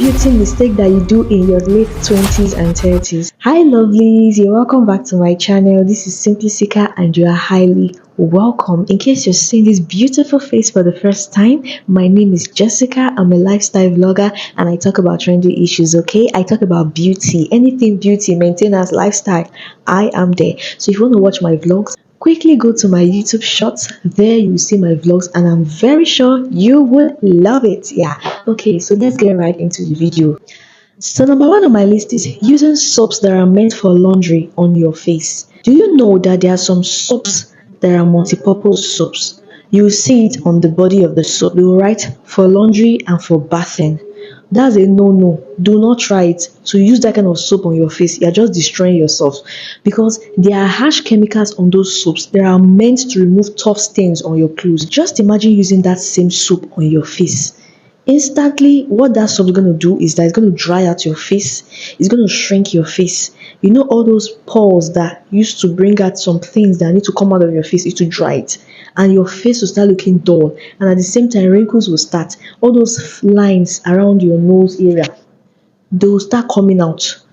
beauty mistake that you do in your late 20s and 30s. Hi lovelies, you're welcome back to my channel. This is Simply Sika and you are highly welcome. In case you're seeing this beautiful face for the first time, my name is Jessica. I'm a lifestyle vlogger and I talk about trendy issues, okay? I talk about beauty, anything beauty, maintenance, lifestyle. I am there. So if you want to watch my vlogs, quickly go to my YouTube shorts. There you will see my vlogs and I'm very sure you would love it. Yeah. Okay, so let's get right into the video. So number one on my list is using soaps that are meant for laundry on your face. Do you know that there are some soaps that are multi-purpose soaps? You will see it on the body of the soap. They will write for laundry and for bathing. That's a no-no. Do not try it. To use that kind of soap on your face, you're just destroying yourself because there are harsh chemicals on those soaps that are meant to remove tough stains on your clothes. Just imagine using that same soap on your face. Instantly, what that soap is going to do is that it's going to dry out your face, it's going to shrink your face. You know, all those pores that used to bring out some things that need to come out of your face, it will dry it, and your face will start looking dull, and at the same time wrinkles will start. All those lines around your nose area, they will start coming out.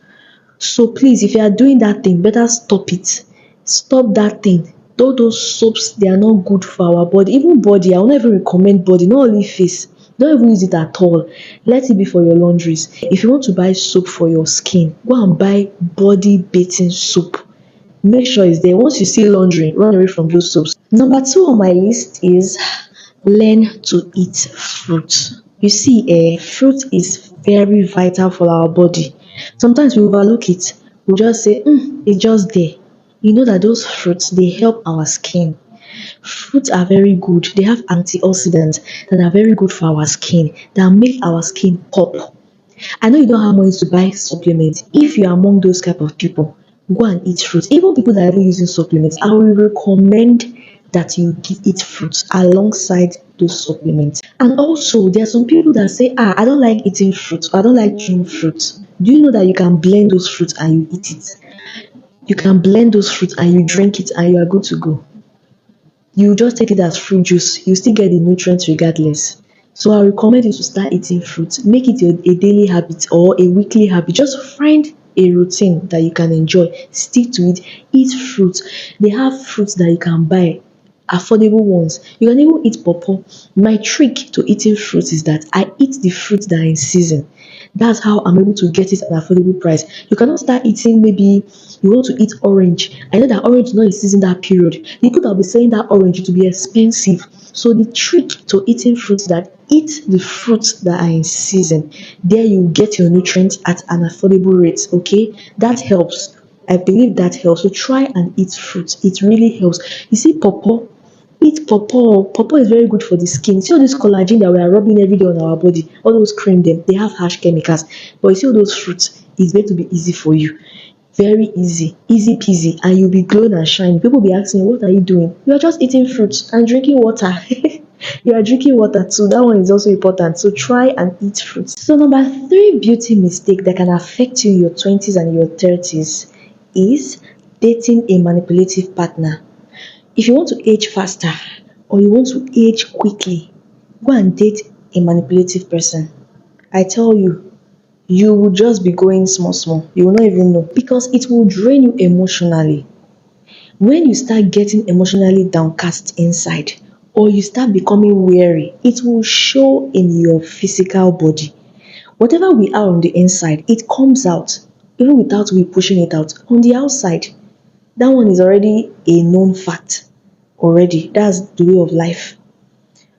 So please, if you are doing that thing, better stop it. Stop that thing. All those soaps, they are not good for our body. Even body, I will not even recommend body, not only face. Don't even use it at all. Let it be for your laundries. If you want to buy soap for your skin, go and buy body bathing soap. Make sure it's there. Once you see laundry, run away from those soaps. Number two on my list is learn to eat fruit. You see, fruit is very vital for our body. Sometimes we overlook it. We just say, it's just there. You know that those fruits, they help our skin. Fruits are very good. They have antioxidants that are very good for our skin, that make our skin pop. I know you don't have money to buy supplements. If you are among those type of people, go and eat fruits. Even people that are even using supplements, I will recommend that you eat fruits alongside those supplements. And also, there are some people that say, I don't like eating fruits, I don't like chewing fruits. Do you know that you can blend those fruits and you eat it? You can blend those fruits and you drink it and you are good to go. You just take it as fruit juice, you still get the nutrients regardless. So I recommend you to start eating fruit. Make it a daily habit or a weekly habit. Just find a routine that you can enjoy. Stick to it. Eat fruit. They have fruits that you can buy, affordable ones. You can even eat pawpaw. My trick to eating fruit is that I eat the fruits that are in season. That's how I'm able to get it at an affordable price. You cannot start eating, maybe you want to eat orange. I know that orange is not in season that period. The people that will be selling that orange to be expensive. So the trick to eating fruits, that eat the fruits that are in season. There you get your nutrients at an affordable rate. Okay, that helps. I believe that helps. So try and eat fruits. It really helps. You see, pawpaw. Eat pawpaw. Pawpaw is very good for the skin. See all this collagen that we are rubbing every day on our body, all those cream them, they have harsh chemicals. But you see all those fruits, it's going to be easy for you. Very easy peasy, and you'll be glowing and shining. People will be asking, what are you doing? You are just eating fruits and drinking water. You are drinking water too. That one is also important. So try and eat fruits. So number three beauty mistake that can affect you in your 20s and your 30s is dating a manipulative partner. If you want to age faster or you want to age quickly, go and date a manipulative person. I tell you, you will just be going small, small. You will not even know because it will drain you emotionally. When you start getting emotionally downcast inside or you start becoming weary, it will show in your physical body. Whatever we are on the inside, it comes out even without we pushing it out. On the outside, that one is already a known fact. Already, that's the way of life.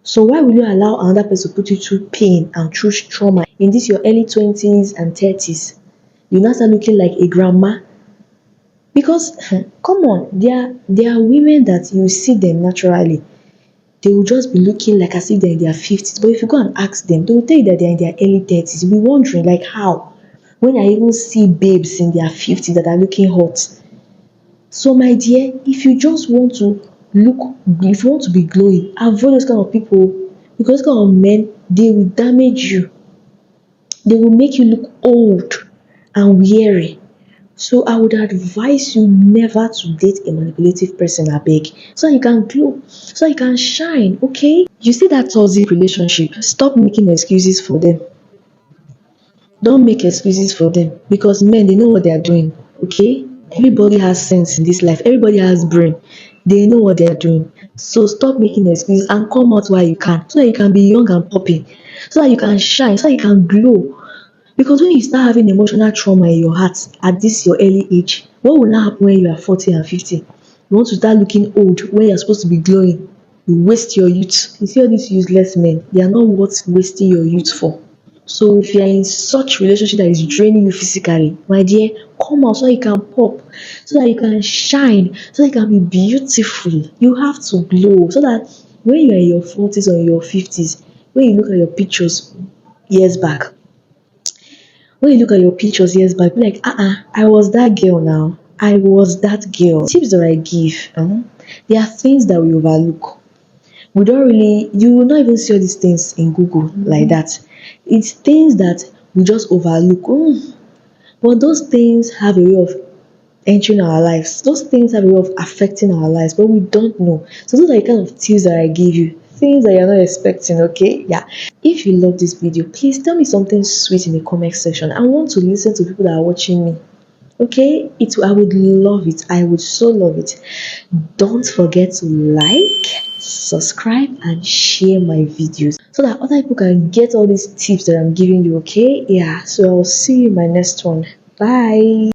So why will you allow another person to put you through pain and through trauma in this your early 20s and 30s? You now start looking like a grandma. Because come on, there are women that you see them naturally. They will just be looking like as if they're in their 50s. But if you go and ask them, they will tell you that they're in their early 30s. You'll be wondering like how? When I even see babes in their 50s that are looking hot. So my dear, if you just want to if you want to be glowing, avoid those kind of people, because those kind of men, they will damage you. They will make you look old and weary. So I would advise you never to date a manipulative person, abeg, so you can glow, so you can shine, okay? You see that toxic relationship, stop making excuses for them. Don't make excuses for them because men, they know what they are doing. Okay, everybody has sense in this life, everybody has brain, they know what they are doing. So stop making excuses and come out while you can, so that you can be young and popping, so that you can shine, so that you can glow. Because when you start having emotional trauma in your heart at this your early age, what will now happen when you are 40 and 50? You want to start looking old when you're supposed to be glowing. You waste your youth. You see all these useless men, they are not worth wasting your youth for. So if you are in such relationship that is draining you physically, my dear, come out so that you can pop, so that you can shine, so that you can be beautiful. You have to glow so that when you are in your 40s or in your 50s, when you look at your pictures years back, when you look at your pictures years back, be like, I was that girl now. I was that girl. Tips that I give, there are things that we overlook. We don't really, you will not even see all these things in Google like that. It's things that we just overlook. But those things have a way of entering our lives. Those things have a way of affecting our lives, but we don't know. So those are the kind of tips that I give you. Things that you're not expecting, okay? Yeah. If you love this video, please tell me something sweet in the comment section. I want to listen to people that are watching me. Okay, I would love it. I would so love it. Don't forget to like, subscribe, and share my videos so that other people can get all these tips that I'm giving you. Okay, yeah. So I'll see you in my next one. Bye.